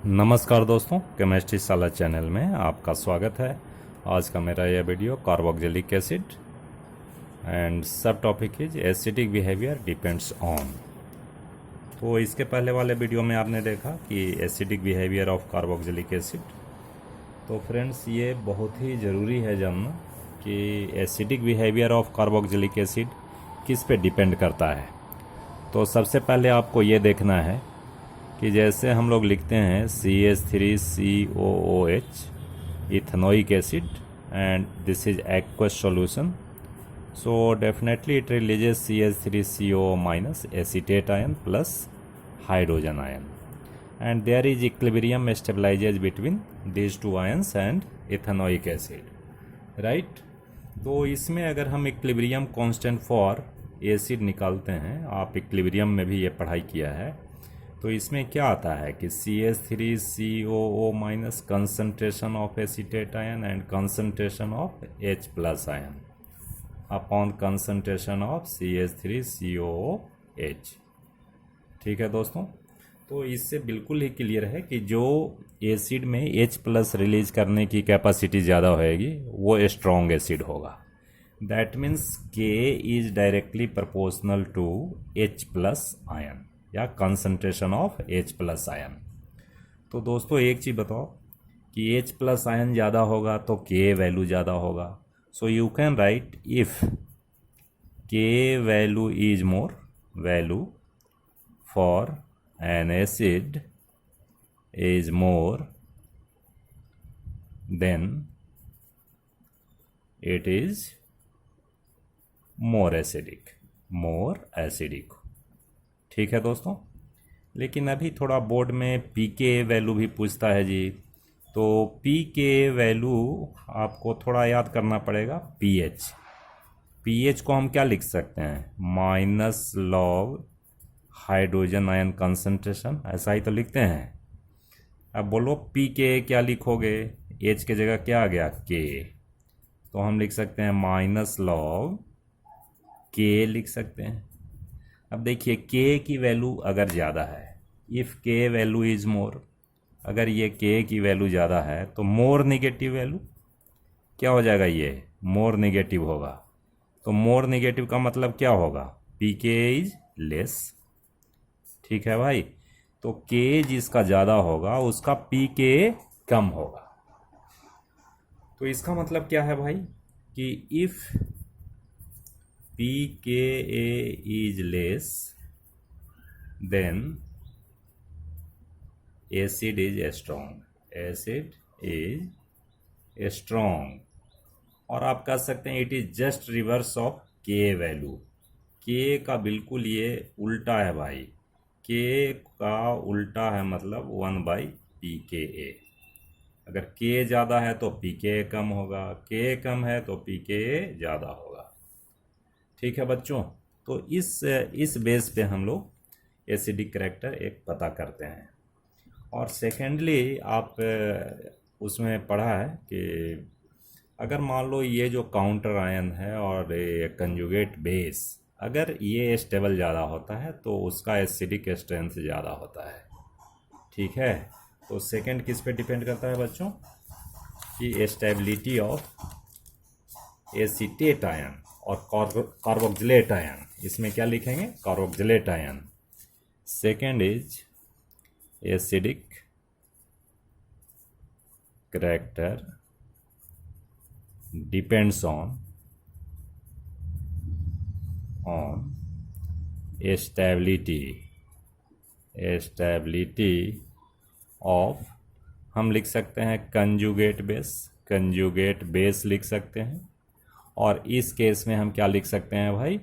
नमस्कार दोस्तों, केमिस्ट्री साला चैनल में आपका स्वागत है। आज का मेरा यह वीडियो कार्बोक्जिलिक एसिड एंड सब topic is acidic behaviour depends on. तो इसके पहले वाले वीडियो में आपने देखा कि acidic behaviour of carboxylic acid. तो फ्रेंड्स, ये बहुत ही ज़रूरी है जानना कि acidic behaviour of carboxylic acid किस पे डिपेंड करता है। तो सबसे पहले आपको ये देखना है कि जैसे हम लोग लिखते हैं CH3COOH ethanoic acid and this is aqueous solution, so definitely it releases CH3CO minus acetate ion plus hydrogen ion and there is equilibrium stabilises between these two ions and ethanoic acid, right. तो इसमें अगर हम equilibrium constant for acid निकालते हैं, आप equilibrium में भी ये पढ़ाई किया है, तो इसमें क्या आता है कि CH3COO minus concentration of acetate ion and concentration of H plus ion upon concentration of CH3COOH। ठीक है दोस्तों, तो इससे बिल्कुल ही क्लियर है कि जो एसिड में H प्लस रिलीज करने की कैपेसिटी ज़्यादा होएगी वो स्ट्रॉन्ग एसिड होगा। That means K is directly proportional to H plus ion या concentration of H plus ion. तो दोस्तों एक चीज़ बताओ कि H प्लस आयन ज़्यादा होगा तो K वैल्यू ज़्यादा होगा। So you can write if K value is more value for an acid is more than it is more acidic. ठीक है दोस्तों, लेकिन अभी थोड़ा बोर्ड में पीके वैल्यू भी पूछता है जी। तो पीके वैल्यू आपको थोड़ा याद करना पड़ेगा। पीएच को हम क्या लिख सकते हैं, minus log hydrogen ion concentration, ऐसा ही तो लिखते हैं। अब बोलो पीके क्या लिखोगे, एच के जगह क्या आ गया के, तो हम लिख सकते हैं माइनस लॉग के लिख सकते हैं। अब देखिए के की वैल्यू अगर ज़्यादा है, इफ़ के वैल्यू इज़ मोर, अगर ये के की वैल्यू ज़्यादा है तो मोर निगेटिव वैल्यू क्या हो जाएगा, ये मोर निगेटिव होगा। तो मोर निगेटिव का मतलब क्या होगा, पी के इज लेस। ठीक है भाई, तो के जिसका ज़्यादा होगा उसका पी के कम होगा। तो इसका मतलब क्या है भाई कि if pKa is less then acid is strong, और आप कह सकते हैं it is just reverse of K value. K का बिल्कुल ये उल्टा है भाई, K का उल्टा है मतलब 1/pKa। अगर K ज़्यादा है तो pKa कम होगा, K कम है तो pKa ज़्यादा होगा। ठीक है बच्चों, तो इस बेस पे हम लोग एसिडिक करैक्टर एक पता करते हैं। और सेकेंडली आप उसमें पढ़ा है कि अगर मान लो ये जो काउंटर आयन है और ये कंजुगेट बेस, अगर ये स्टेबल ज़्यादा होता है तो उसका एसिडिक स्ट्रेंथ ज़्यादा होता है। ठीक है, तो सेकेंड किस पे डिपेंड करता है बच्चों, कि स्टेबिलिटी ऑफ एसीटेट आयन और कार्बोक्जिलेट आयन। इसमें क्या लिखेंगे, carboxylate ion. Second is acidic character depends on stability of, हम लिख सकते हैं कंजुगेट बेस लिख सकते हैं। और इस केस में हम क्या लिख सकते हैं भाई,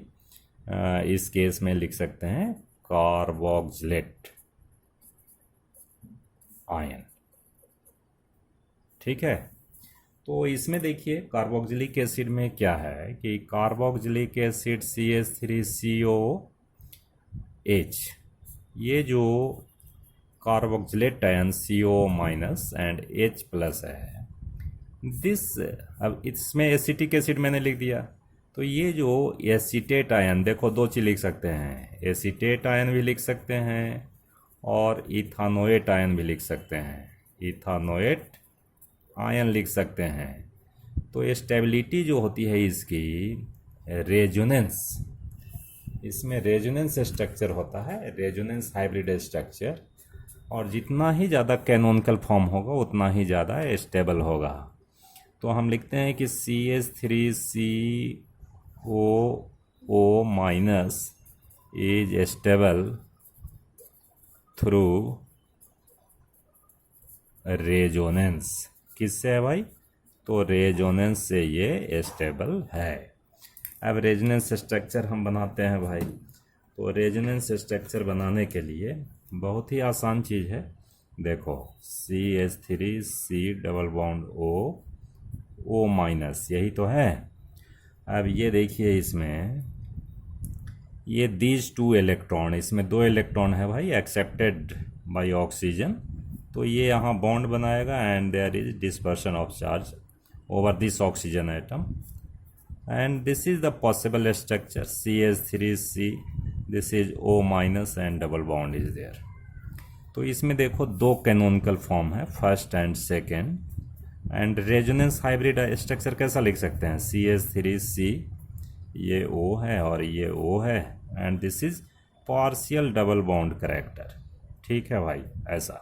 इस केस में लिख सकते हैं कार्बोक्जिलेट आयन। ठीक है, तो इसमें देखिए कार्बोक्जिलिक एसिड में क्या है कि कार्बोक्जिलिक एसिड CH3COH, ये जो carboxylate ion CO minus and H plus है, अब इसमें एसिटिक एसिड मैंने लिख दिया, तो ये जो एसीटेट आयन, देखो दो चीज़ लिख सकते हैं, एसीटेट आयन भी लिख सकते हैं और इथानोएट आयन भी लिख सकते हैं, इथानोएट आयन लिख सकते हैं। तो स्टेबिलिटी जो होती है इसकी रेजोनेंस, इसमें रेजोनेंस स्ट्रक्चर होता है, रेजोनेंस हाइब्रिड स्ट्रक्चर, और जितना ही ज़्यादा कैनोनिकल फॉर्म होगा उतना ही ज़्यादा स्टेबल होगा। तो हम लिखते हैं कि CH3COO minus is stable through resonance. किससे है भाई? तो रेजोनेंस से ये स्टेबल है। अब रेजोनेंस स्ट्रक्चर हम बनाते हैं भाई। तो रेजोनेंस स्ट्रक्चर बनाने के लिए बहुत ही आसान चीज़ है। देखो CH3C double bond O minus, यही तो है। अब ये देखिए इसमें ये दीज टू इलेक्ट्रॉन, इसमें 2 इलेक्ट्रॉन है भाई एक्सेप्टेड बाय ऑक्सीजन। तो ये यहाँ बॉन्ड बनाएगा and there is dispersion of charge over this oxygen atom and this is the possible structure CH3C, this is O minus and double bond is there. तो इसमें देखो 2 canonical form है, first and second. And resonance hybrid structure कैसा लिख सकते हैं? CH3C, ये O है और ये O है and this is partial double bond character. ठीक है भाई, ऐसा।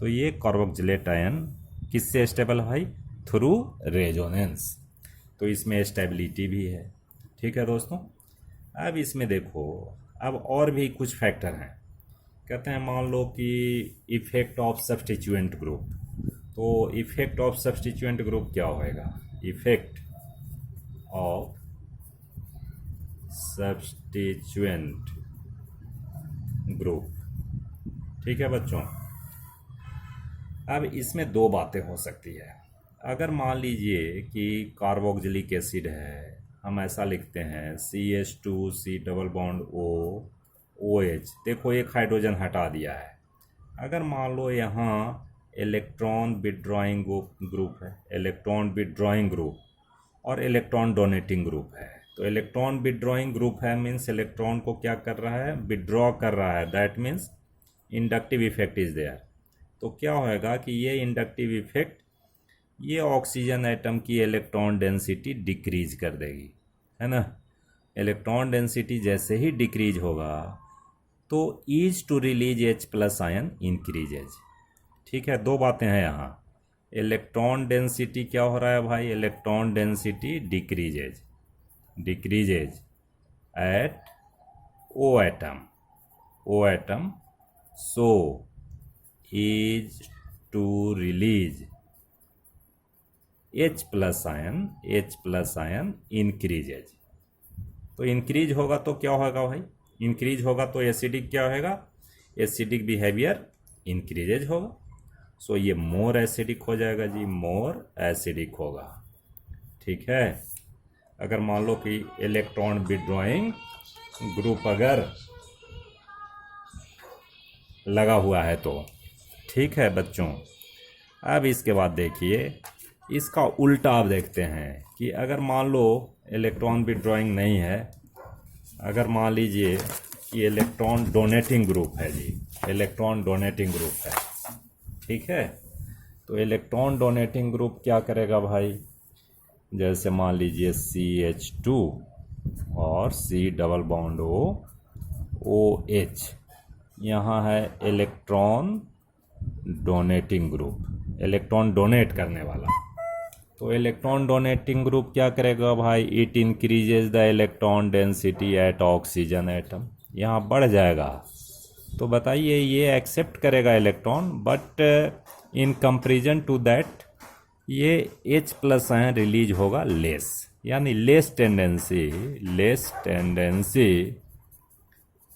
तो ये कार्बोक्जिलेट आयन किससे स्टेबल है भाई? Through resonance. तो इसमें स्टेबिलिटी भी है। ठीक है दोस्तों। अब इसमें देखो, अब और भी कुछ फैक्टर हैं। कहते हैं मान लो कि इफेक्ट ऑफ सब्स्टिट्यूएंट ग्रुप। तो इफेक्ट ऑफ सब्स्टिट्यूएंट ग्रुप क्या होएगा? Effect of substituent group. ठीक है बच्चों। अब इसमें 2 बातें हो सकती है। अगर मान लीजिए कि कार्बोक्जिलिक एसिड है, हम ऐसा लिखते हैं CH2C डबल बॉन्ड OH। देखो एक हाइड्रोजन हटा दिया है। अगर मान लो यहाँ इलेक्ट्रॉन विथड्रॉइंग ग्रुप है, इलेक्ट्रॉन विथड्रॉइंग ग्रुप और इलेक्ट्रॉन डोनेटिंग ग्रुप है। तो इलेक्ट्रॉन विथड्रॉइंग ग्रुप है मीन्स इलेक्ट्रॉन को क्या कर रहा है? विथड्रॉ कर रहा है। That means inductive effect is there. तो क्या होएगा कि ये इंडक्टिव इफेक्ट ये ऑक्सीजन एटम की इलेक्ट्रॉन डेंसिटी डिक्रीज कर देगी, है ना। इलेक्ट्रॉन डेंसिटी जैसे ही डिक्रीज होगा तो ease to release H plus ion increases. ठीक है, 2 बातें हैं यहाँ। इलेक्ट्रॉन डेंसिटी क्या हो रहा है भाई? Electron density decreases at O atom so ease to release H plus ion increases. तो इंक्रीज होगा तो क्या होगा भाई? इंक्रीज होगा तो एसिडिक क्या होगा? एसिडिक बिहेवियर इंक्रीजेज होगा। सो ये मोर एसिडिक हो जाएगा जी, मोर एसिडिक होगा। ठीक है। अगर मान लो कि इलेक्ट्रॉन विथड्रॉइंग ग्रुप अगर लगा हुआ है तो। ठीक है बच्चों। अब इसके बाद देखिए इसका उल्टा आप देखते हैं कि अगर मान लो इलेक्ट्रॉन विथड्रॉइंग नहीं है, अगर मान लीजिए कि इलेक्ट्रॉन डोनेटिंग ग्रुप है जी, इलेक्ट्रॉन डोनेटिंग ग्रुप है। ठीक है। तो इलेक्ट्रॉन डोनेटिंग ग्रुप क्या करेगा भाई? जैसे मान लीजिए CH2 और C डबल बॉन्ड OH, यहाँ है electron donating group, electron donate करने वाला। तो इलेक्ट्रॉन डोनेटिंग ग्रुप क्या करेगा भाई? It increases the electron density at oxygen atom, यहाँ बढ़ जाएगा। तो बताइए ये एक्सेप्ट करेगा electron, but in comparison to that ये H प्लस आयन रिलीज होगा लेस, यानी less tendency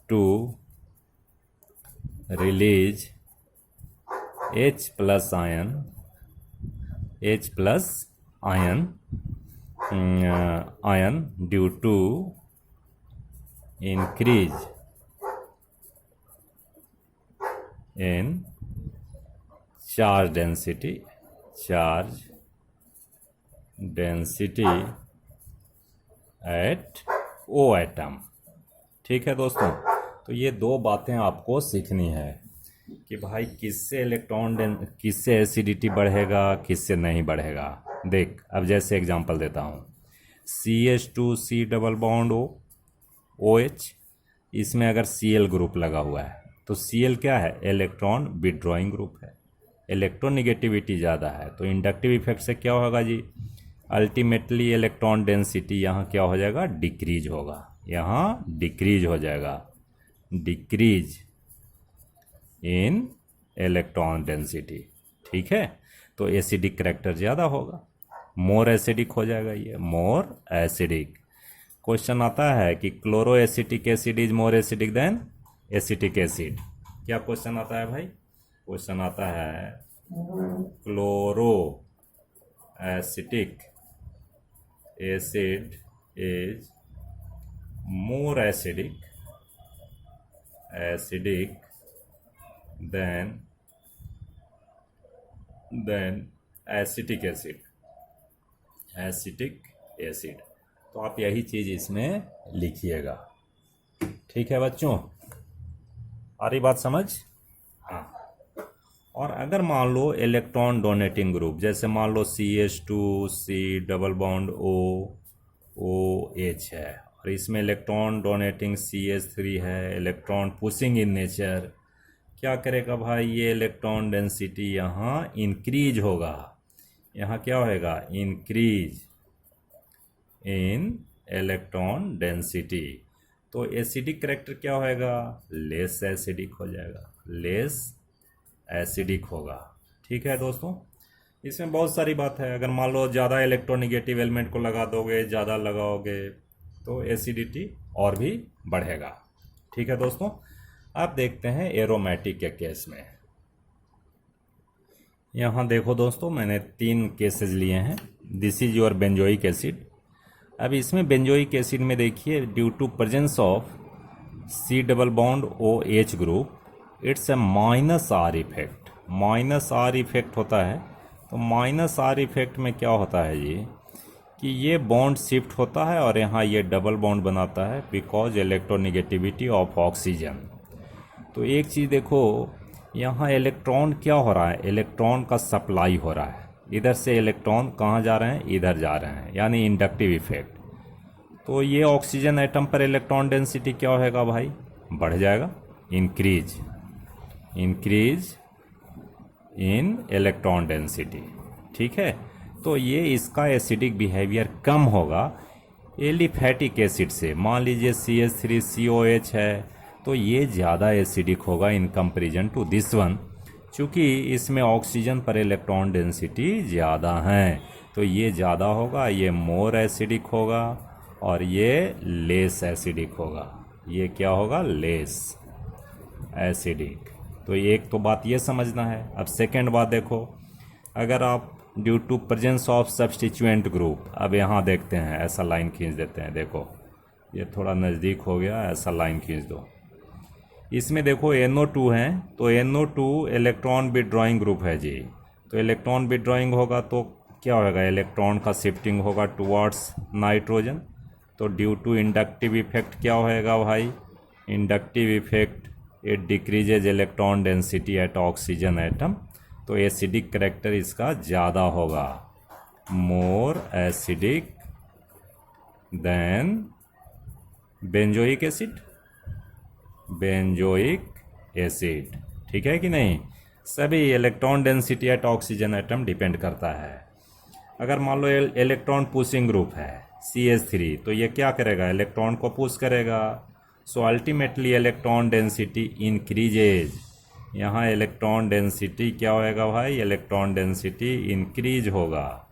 to release H plus ion due to increase in charge density at O atom. ठीक है दोस्तों। तो ये 2 बातें आपको सीखनी है। कि भाई किससे एसिडिटी बढ़ेगा, किससे नहीं बढ़ेगा। देख अब जैसे एग्जांपल देता हूँ, CH2C डबल बॉन्ड OH, इसमें अगर Cl ग्रुप लगा हुआ है तो Cl क्या है, इलेक्ट्रॉन विड्रॉइंग ग्रुप है, इलेक्ट्रोनिगेटिविटी ज़्यादा है, तो इंडक्टिव इफेक्ट से क्या होगा जी, अल्टीमेटली इलेक्ट्रॉन डेंसिटी यहाँ क्या हो जाएगा, डिक्रीज होगा, यहाँ डिक्रीज हो जाएगा, डिक्रीज इन इलेक्ट्रॉन डेंसिटी। ठीक है, तो एसिडिक करेक्टर ज़्यादा होगा, मोर एसिडिक हो जाएगा, ये मोर एसिडिक। क्वेश्चन आता है कि chloro acetic acid is more acidic then acetic acid. क्या क्वेश्चन आता है भाई, क्वेश्चन आता है chloro acetic acid is more acidic then acetic acid. तो आप यही चीज़ इसमें लिखिएगा। ठीक है बच्चों, आ रही बात समझ। हाँ, और अगर मान लो इलेक्ट्रॉन डोनेटिंग ग्रुप, जैसे मान लो CH2C डबल बॉन्ड OH है, और इसमें इलेक्ट्रॉन डोनेटिंग CH3 है, इलेक्ट्रॉन पुशिंग इन नेचर, क्या करेगा भाई, ये इलेक्ट्रॉन डेंसिटी यहाँ इंक्रीज होगा, यहाँ क्या होएगा, इंक्रीज इन इलेक्ट्रॉन डेंसिटी। तो एसिडिक करेक्टर क्या होएगा, लेस एसिडिक हो जाएगा, लेस एसिडिक होगा। ठीक है दोस्तों, इसमें बहुत सारी बात है। अगर मान लो ज़्यादा इलेक्ट्रोनिगेटिव एलिमेंट को लगा दोगे, ज़्यादा लगाओगे, तो एसिडिटी और भी बढ़ेगा। ठीक है दोस्तों, अब देखते हैं एरोमेटिक के केस में। यहाँ देखो दोस्तों, मैंने 3 केसेस लिए हैं। This is your benzoic acid. अब इसमें बेंजोइक एसिड में देखिए, due to presence of C double bond OH group, it's a -R effect. -R effect होता है, तो -R इफेक्ट में क्या होता है जी, कि ये बॉन्ड शिफ्ट होता है और यहाँ ये डबल बॉन्ड बनाता है, बिकॉज इलेक्ट्रोनिगेटिविटी ऑफ ऑक्सीजन। तो एक चीज़ देखो, यहाँ इलेक्ट्रॉन क्या हो रहा है, इलेक्ट्रॉन का सप्लाई हो रहा है, इधर से इलेक्ट्रॉन कहाँ जा रहे हैं, इधर जा रहे हैं, यानी इंडक्टिव इफेक्ट। तो ये ऑक्सीजन एटम पर इलेक्ट्रॉन डेंसिटी क्या होगा भाई, बढ़ जाएगा, इंक्रीज इन इलेक्ट्रॉन डेंसिटी। ठीक है, तो ये इसका एसिडिक बिहेवियर कम होगा एलिफैटिक एसिड से। मान लीजिए CH3COH है, तो ये ज़्यादा एसिडिक होगा in comparison to this one, चूँकि इसमें ऑक्सीजन पर इलेक्ट्रॉन डेंसिटी ज़्यादा है, तो ये ज़्यादा होगा, ये मोर एसिडिक होगा, और ये लेस एसिडिक होगा। ये क्या होगा, लेस एसिडिक। तो एक तो बात ये समझना है। अब सेकेंड बात देखो, अगर आप due to presence of substituent group, अब यहाँ देखते हैं, ऐसा लाइन खींच देते हैं, देखो ये थोड़ा नज़दीक हो गया, ऐसा लाइन खींच दो। इसमें देखो NO2 है, तो NO2 इलेक्ट्रॉन विड्रॉइंग ग्रुप है जी, तो इलेक्ट्रॉन विड्रॉइंग होगा तो क्या होगा, इलेक्ट्रॉन का शिफ्टिंग होगा टुवर्ड्स नाइट्रोजन। तो ड्यू टू इंडक्टिव इफेक्ट क्या होएगा भाई, inductive effect, it decreases electron density at oxygen atom, तो एसिडिक करेक्टर इसका ज़्यादा होगा, more acidic then benzoic acid. ठीक है कि नहीं, सभी electron density at oxygen atom depend करता है। अगर मान लो इलेक्ट्रॉन पुशिंग ग्रुप है CH3, तो ये क्या करेगा, इलेक्ट्रॉन को पुश करेगा, so ultimately electron density increases. यहाँ इलेक्ट्रॉन डेंसिटी क्या होएगा भाई, इलेक्ट्रॉन डेंसिटी इंक्रीज होगा,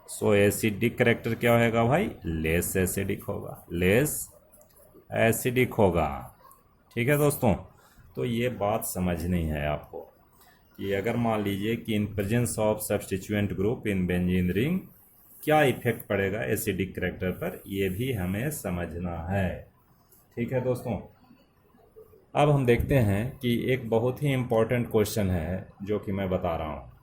सो एसिडिक करेक्टर क्या होएगा भाई, लेस एसिडिक होगा, लेस एसिडिक होगा। ठीक है दोस्तों, तो ये बात समझनी है आपको कि अगर मान लीजिए कि in presence of substituent group in benzene ring क्या इफेक्ट पड़ेगा एसिडिक करेक्टर पर, ये भी हमें समझना है। ठीक है दोस्तों, अब हम देखते हैं कि एक बहुत ही इम्पोर्टेंट क्वेश्चन है जो कि मैं बता रहा हूँ।